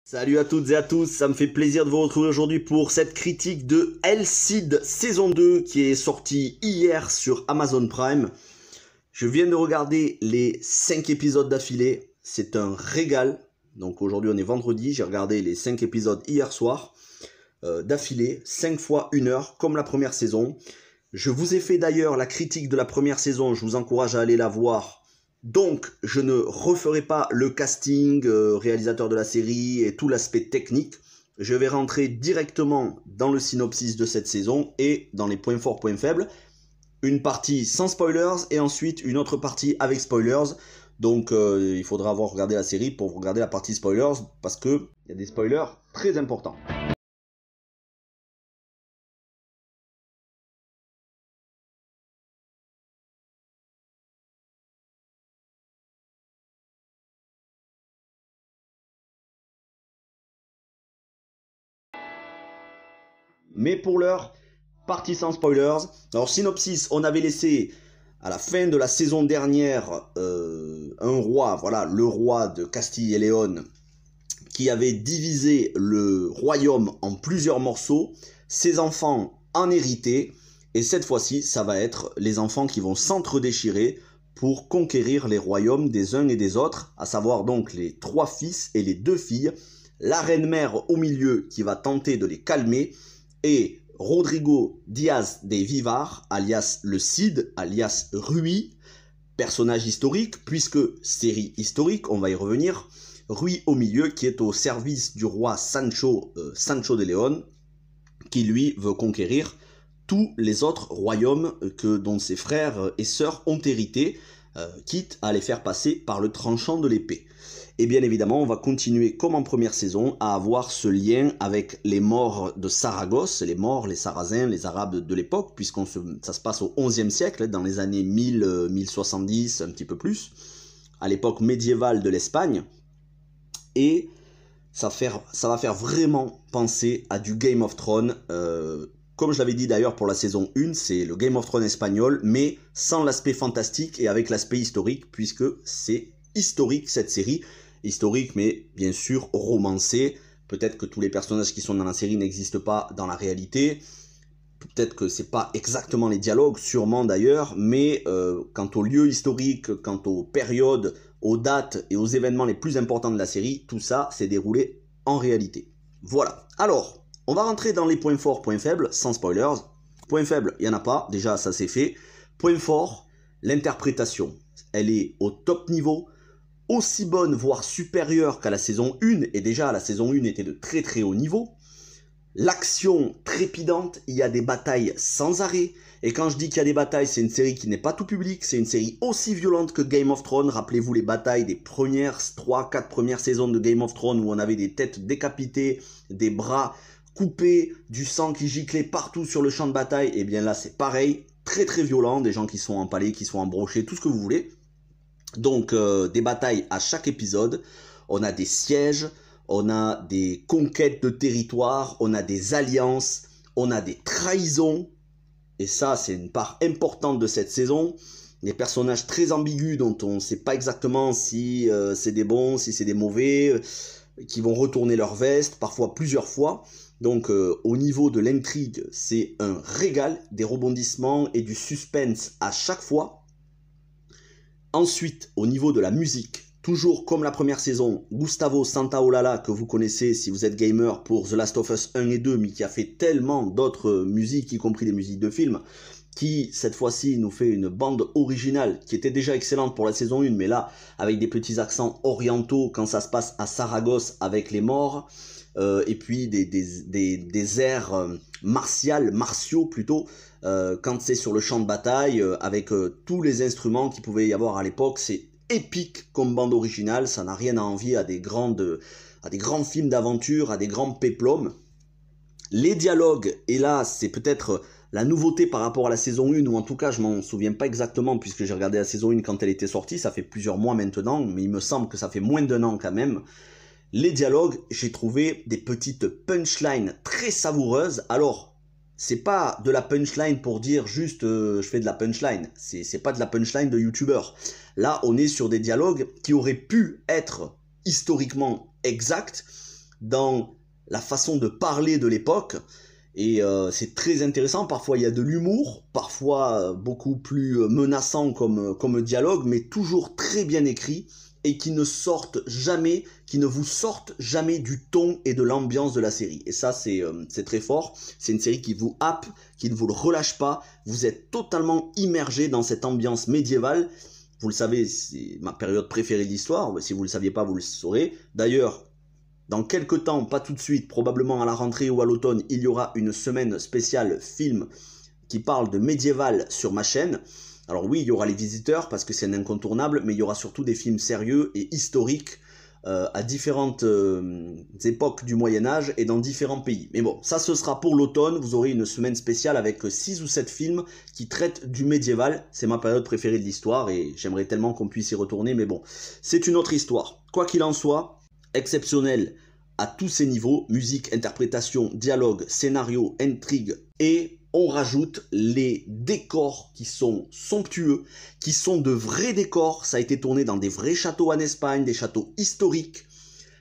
Salut à toutes et à tous, ça me fait plaisir de vous retrouver aujourd'hui pour cette critique de El Cid saison 2 qui est sortie hier sur Amazon Prime. Je viens de regarder les 5 épisodes d'affilée, c'est un régal. Donc aujourd'hui on est vendredi, j'ai regardé les 5 épisodes hier soir d'affilée, 5 fois 1 heure comme la première saison. Je vous ai fait d'ailleurs la critique de la première saison, je vous encourage à aller la voir. Donc, je ne referai pas le casting, réalisateur de la série et tout l'aspect technique. Je vais rentrer directement dans le synopsis de cette saison et dans les points forts, points faibles. Une partie sans spoilers et ensuite une autre partie avec spoilers. Donc, il faudra avoir regardé la série pour regarder la partie spoilers parce qu'il y a des spoilers très importants. Mais pour l'heure, partie sans spoilers. Alors synopsis, on avait laissé à la fin de la saison dernière un roi, voilà, le roi de Castille et Léon, qui avait divisé le royaume en plusieurs morceaux. Ses enfants en héritaient. Et cette fois-ci, ça va être les enfants qui vont s'entre-déchirer pour conquérir les royaumes des uns et des autres, à savoir donc les 3 fils et les 2 filles. La reine-mère au milieu qui va tenter de les calmer. Et Rodrigo Diaz de Vivar, alias le Cid, alias Rui, personnage historique, puisque série historique, on va y revenir, Rui au milieu, qui est au service du roi Sancho de León, qui lui veut conquérir tous les autres royaumes dont ses frères et sœurs ont hérité, quitte à les faire passer par le tranchant de l'épée. Et bien évidemment, on va continuer comme en première saison à avoir ce lien avec les morts de Saragosse, les morts, les Sarrasins, les Arabes de l'époque, ça se passe au XIe siècle, dans les années 1000, 1070, un petit peu plus, à l'époque médiévale de l'Espagne. Et ça va faire vraiment penser à du Game of Thrones. Comme je l'avais dit d'ailleurs pour la saison 1, c'est le Game of Thrones espagnol, mais sans l'aspect fantastique et avec l'aspect historique, puisque c'est historique cette série. Historique, mais bien sûr romancé. Peut-être que tous les personnages qui sont dans la série n'existent pas dans la réalité. Peut-être que c'est pas exactement les dialogues, sûrement d'ailleurs, mais quant aux lieux historiques, quant aux périodes, aux dates et aux événements les plus importants de la série, tout ça s'est déroulé en réalité. Voilà. Alors, on va rentrer dans les points forts, points faibles, sans spoilers. Points faibles, il n'y en a pas, déjà ça c'est fait. Point fort, l'interprétation. Elle est au top niveau, aussi bonne, voire supérieure qu'à la saison 1, et déjà la saison 1 était de très très haut niveau. L'action trépidante, il y a des batailles sans arrêt, et quand je dis qu'il y a des batailles, c'est une série qui n'est pas tout public, c'est une série aussi violente que Game of Thrones. Rappelez-vous les batailles des premières 3-4 premières saisons de Game of Thrones où on avait des têtes décapitées, des bras coupés, du sang qui giclait partout sur le champ de bataille. Et bien là c'est pareil, très très violent, des gens qui sont empalés, qui sont embrochés, tout ce que vous voulez. Donc des batailles à chaque épisode, on a des sièges, on a des conquêtes de territoire, on a des alliances, on a des trahisons, et ça c'est une part importante de cette saison, des personnages très ambigus dont on ne sait pas exactement si c'est des bons, si c'est des mauvais, qui vont retourner leur veste, parfois plusieurs fois. Donc au niveau de l'intrigue, c'est un régal, des rebondissements et du suspense à chaque fois. Ensuite, au niveau de la musique, toujours comme la première saison, Gustavo Santaolalla, que vous connaissez si vous êtes gamer pour The Last of Us 1 et 2, mais qui a fait tellement d'autres musiques, y compris des musiques de films, qui cette fois-ci nous fait une bande originale qui était déjà excellente pour la saison 1, mais là, avec des petits accents orientaux quand ça se passe à Saragosse avec les morts, et puis des airs martiaux plutôt, quand c'est sur le champ de bataille, avec tous les instruments qu'il pouvait y avoir à l'époque. C'est épique comme bande originale, ça n'a rien à envier à des grands films d'aventure, à des grands péplums. Les dialogues, et là c'est peut-être la nouveauté par rapport à la saison 1, ou en tout cas je m'en souviens pas exactement puisque j'ai regardé la saison 1 quand elle était sortie, ça fait plusieurs mois maintenant, mais il me semble que ça fait moins d'1 an quand même. Les dialogues, j'ai trouvé des petites punchlines très savoureuses. Alors, c'est pas de la punchline pour dire juste je fais de la punchline. C'est pas de la punchline de youtubeur. Là, on est sur des dialogues qui auraient pu être historiquement exacts, dans la façon de parler de l'époque. Et c'est très intéressant, parfois il y a de l'humour, parfois beaucoup plus menaçant comme dialogue, mais toujours très bien écrit et qui ne vous sortent jamais du ton et de l'ambiance de la série. Et ça c'est très fort, c'est une série qui vous happe, qui ne vous le relâche pas, vous êtes totalement immergé dans cette ambiance médiévale. Vous le savez, c'est ma période préférée de l'histoire, si vous ne le saviez pas, vous le saurez. D'ailleurs, dans quelques temps, pas tout de suite, probablement à la rentrée ou à l'automne, il y aura une semaine spéciale film qui parle de médiéval sur ma chaîne. Alors oui, il y aura Les Visiteurs parce que c'est un incontournable, mais il y aura surtout des films sérieux et historiques à différentes époques du Moyen-Âge et dans différents pays. Mais bon, ça ce sera pour l'automne, vous aurez une semaine spéciale avec 6 ou 7 films qui traitent du médiéval. C'est ma période préférée de l'histoire et j'aimerais tellement qu'on puisse y retourner, mais bon, c'est une autre histoire. Quoi qu'il en soit, exceptionnel à tous ces niveaux, musique, interprétation, dialogue, scénario, intrigue, et on rajoute les décors qui sont somptueux, qui sont de vrais décors, ça a été tourné dans des vrais châteaux en Espagne, des châteaux historiques.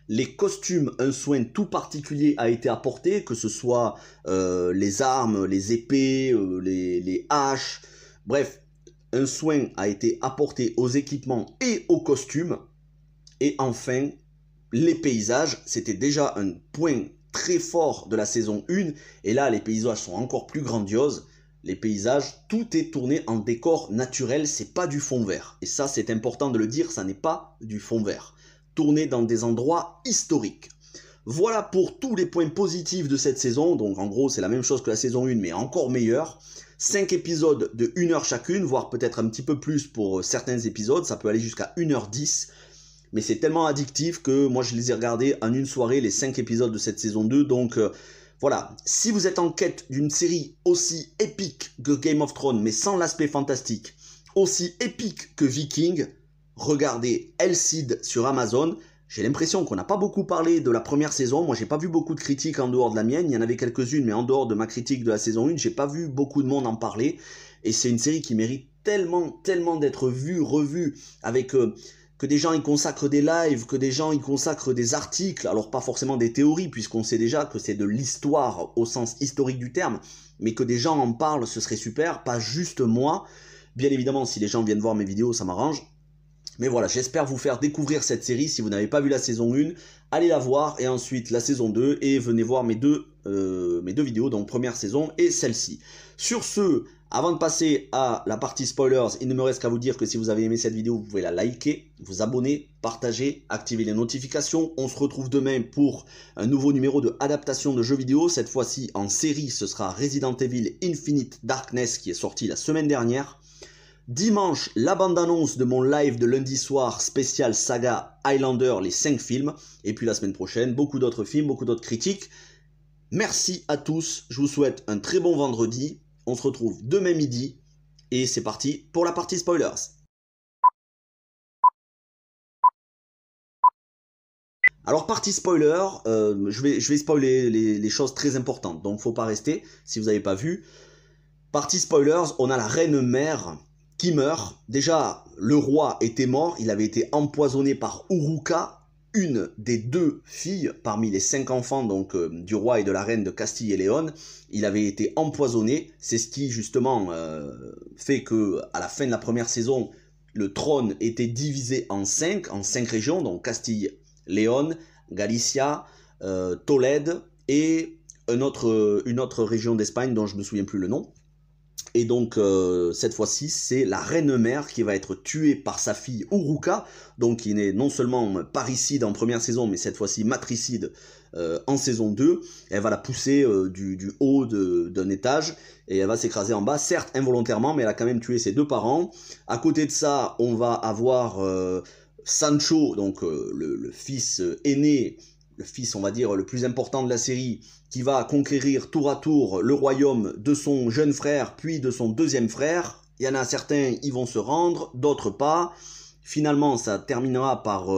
Les costumes, un soin tout particulier a été apporté, que ce soit les armes, les épées, les haches, bref, un soin a été apporté aux équipements et aux costumes. Et enfin, les paysages, c'était déjà un point très fort de la saison 1, et là les paysages sont encore plus grandioses. Les paysages, tout est tourné en décor naturel, c'est pas du fond vert. Et ça c'est important de le dire, ça n'est pas du fond vert. Tourné dans des endroits historiques. Voilà pour tous les points positifs de cette saison, donc en gros c'est la même chose que la saison 1 mais encore meilleur. 5 épisodes de 1 heure chacune, voire peut-être un petit peu plus pour certains épisodes, ça peut aller jusqu'à 1h10. Mais c'est tellement addictif que moi je les ai regardés en une soirée, les 5 épisodes de cette saison 2. Donc voilà, si vous êtes en quête d'une série aussi épique que Game of Thrones, mais sans l'aspect fantastique, aussi épique que Viking, regardez El Cid sur Amazon. J'ai l'impression qu'on n'a pas beaucoup parlé de la première saison. Moi j'ai pas vu beaucoup de critiques en dehors de la mienne. Il y en avait quelques-unes, mais en dehors de ma critique de la saison 1, j'ai pas vu beaucoup de monde en parler. Et c'est une série qui mérite tellement d'être vue, revue, avec... que des gens y consacrent des lives, que des gens y consacrent des articles, alors pas forcément des théories, puisqu'on sait déjà que c'est de l'histoire au sens historique du terme, mais que des gens en parlent, ce serait super, pas juste moi. Bien évidemment, si les gens viennent voir mes vidéos, ça m'arrange. Mais voilà, j'espère vous faire découvrir cette série. Si vous n'avez pas vu la saison 1, allez la voir, et ensuite la saison 2, et venez voir mes deux vidéos, donc première saison et celle-ci. Sur ce, avant de passer à la partie spoilers, il ne me reste qu'à vous dire que si vous avez aimé cette vidéo, vous pouvez la liker, vous abonner, partager, activer les notifications. On se retrouve demain pour un nouveau numéro de adaptation de jeux vidéo. Cette fois-ci en série, ce sera Resident Evil Infinite Darkness qui est sorti la semaine dernière. Dimanche, la bande-annonce de mon live de lundi soir spécial saga Highlander, les 5 films. Et puis la semaine prochaine, beaucoup d'autres films, beaucoup d'autres critiques. Merci à tous, je vous souhaite un très bon vendredi. On se retrouve demain midi et c'est parti pour la partie spoilers. Alors partie spoiler, je vais spoiler les choses très importantes, donc faut pas rester si vous n'avez pas vu. Partie spoilers, on a la reine mère qui meurt. Déjà, le roi était mort, il avait été empoisonné par Uruka, une des 2 filles parmi les 5 enfants donc du roi et de la reine de Castille et Léon. Il avait été empoisonné, c'est ce qui justement fait que à la fin de la première saison, le trône était divisé en 5 régions, donc Castille, Léon, Galicia, Tolède et une autre région d'Espagne dont je me souviens plus le nom. Et donc cette fois-ci, c'est la reine mère qui va être tuée par sa fille Uruka, donc qui est non seulement parricide en première saison, mais cette fois-ci matricide en saison 2. Elle va la pousser du haut d'un étage et elle va s'écraser en bas, certes involontairement, mais elle a quand même tué ses 2 parents. À côté de ça, on va avoir Sancho, donc le fils aîné, le fils on va dire le plus important de la série, qui va conquérir tour à tour le royaume de son jeune frère, puis de son deuxième frère. Il y en a certains, ils vont se rendre, d'autres pas. Finalement, ça terminera par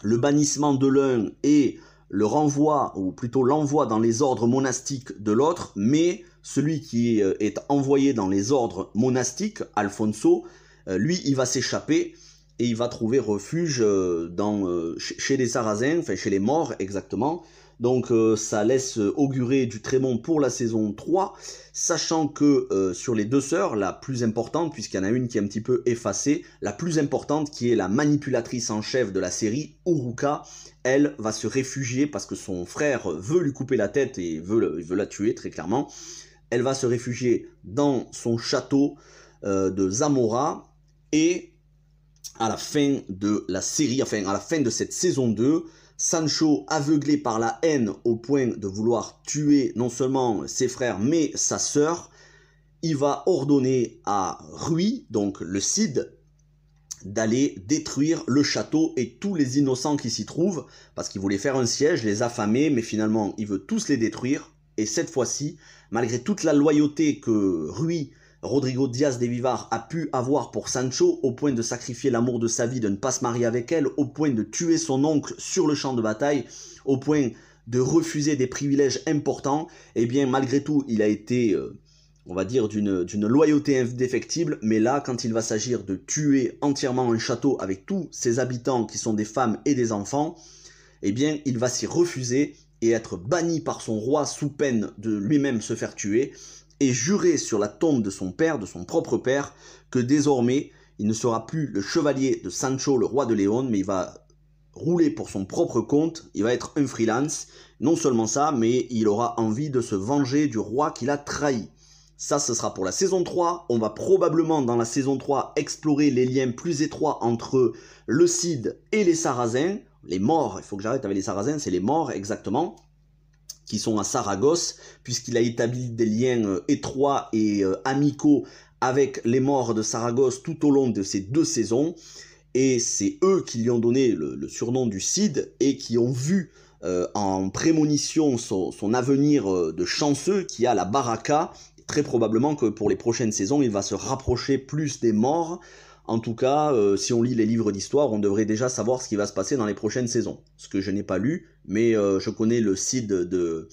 le bannissement de l'un et le renvoi, ou plutôt l'envoi dans les ordres monastiques de l'autre. Mais celui qui est envoyé dans les ordres monastiques, Alfonso, lui, il va s'échapper. et il va trouver refuge chez les Sarrasins, enfin chez les morts exactement. Donc ça laisse augurer du très bon pour la saison 3, sachant que sur les deux sœurs, la plus importante, puisqu'il y en a une qui est un petit peu effacée, la plus importante qui est la manipulatrice en chef de la série, Uruka, elle va se réfugier parce que son frère veut lui couper la tête et veut la tuer très clairement. Elle va se réfugier dans son château de Zamora, et à la fin de la série, enfin à la fin de cette saison 2, Sancho, aveuglé par la haine au point de vouloir tuer non seulement ses frères mais sa sœur, il va ordonner à Rui, donc le Cid, d'aller détruire le château et tous les innocents qui s'y trouvent, parce qu'il voulait faire un siège, les affamer, mais finalement il veut tous les détruire. Et cette fois-ci, malgré toute la loyauté que Rui, Rodrigo Diaz de Vivar, a pu avoir pour Sancho, au point de sacrifier l'amour de sa vie, de ne pas se marier avec elle, au point de tuer son oncle sur le champ de bataille, au point de refuser des privilèges importants, et bien malgré tout, il a été, on va dire, d'une loyauté indéfectible, mais là, quand il va s'agir de tuer entièrement un château avec tous ses habitants qui sont des femmes et des enfants, eh bien, il va s'y refuser et être banni par son roi sous peine de lui-même se faire tuer, et jurer sur la tombe de son père, de son propre père, que désormais, il ne sera plus le chevalier de Sancho, le roi de Léon, mais il va rouler pour son propre compte, il va être un freelance. Non seulement ça, mais il aura envie de se venger du roi qu'il a trahi. Ça, ce sera pour la saison 3. On va probablement, dans la saison 3, explorer les liens plus étroits entre le Cid et les Sarrasins. Les morts, il faut que j'arrête avec les Sarrasins, c'est les morts exactement, qui sont à Saragosse, puisqu'il a établi des liens étroits et amicaux avec les morts de Saragosse tout au long de ces 2 saisons, et c'est eux qui lui ont donné le surnom du Cid, et qui ont vu en prémonition son avenir de chanceux, qui a la baraka. Très probablement que pour les prochaines saisons, il va se rapprocher plus des morts. En tout cas, si on lit les livres d'histoire, on devrait déjà savoir ce qui va se passer dans les prochaines saisons. Ce que je n'ai pas lu, mais je connais le Cid le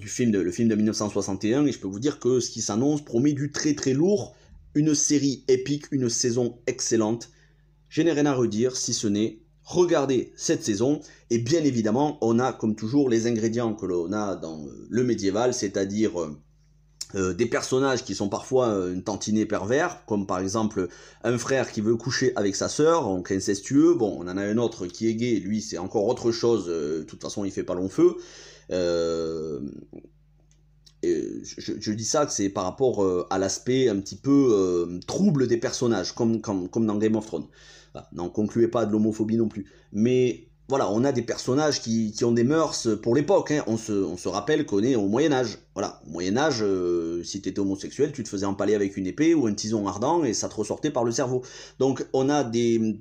film de 1961, et je peux vous dire que ce qui s'annonce promet du très très lourd, une série épique, une saison excellente. Je n'ai rien à redire, si ce n'est regarder cette saison, et bien évidemment, on a comme toujours les ingrédients que l'on a dans le médiéval, c'est-à-dire des personnages qui sont parfois un tantinet pervers, comme par exemple un frère qui veut coucher avec sa sœur, donc incestueux. Bon, on en a un autre qui est gay, lui c'est encore autre chose, de toute façon il fait pas long feu. Je dis ça que c'est par rapport à l'aspect un petit peu trouble des personnages, comme dans Game of Thrones. Voilà, n'en concluez pas de l'homophobie non plus. Mais voilà, on a des personnages qui ont des mœurs pour l'époque, hein. On se rappelle qu'on est au Moyen-Âge. Voilà, au Moyen-Âge, si tu étais homosexuel, tu te faisais empaler avec une épée ou un tison ardent et ça te ressortait par le cerveau. Donc on a des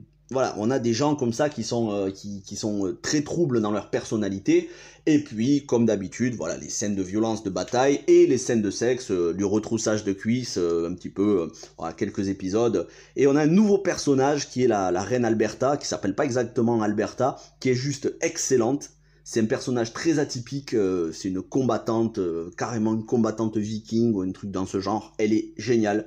gens comme ça qui sont très troubles dans leur personnalité. Et puis, comme d'habitude, voilà, les scènes de violence, de bataille et les scènes de sexe, du retroussage de cuisses, un petit peu, voilà, quelques épisodes. Et on a un nouveau personnage qui est la reine Alberta, qui s'appelle pas exactement Alberta, qui est juste excellente. C'est un personnage très atypique, c'est une combattante, carrément une combattante viking ou un truc dans ce genre. Elle est géniale.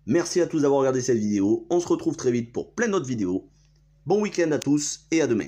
Merci à tous d'avoir regardé cette vidéo. On se retrouve très vite pour plein d'autres vidéos. Bon week-end à tous et à demain.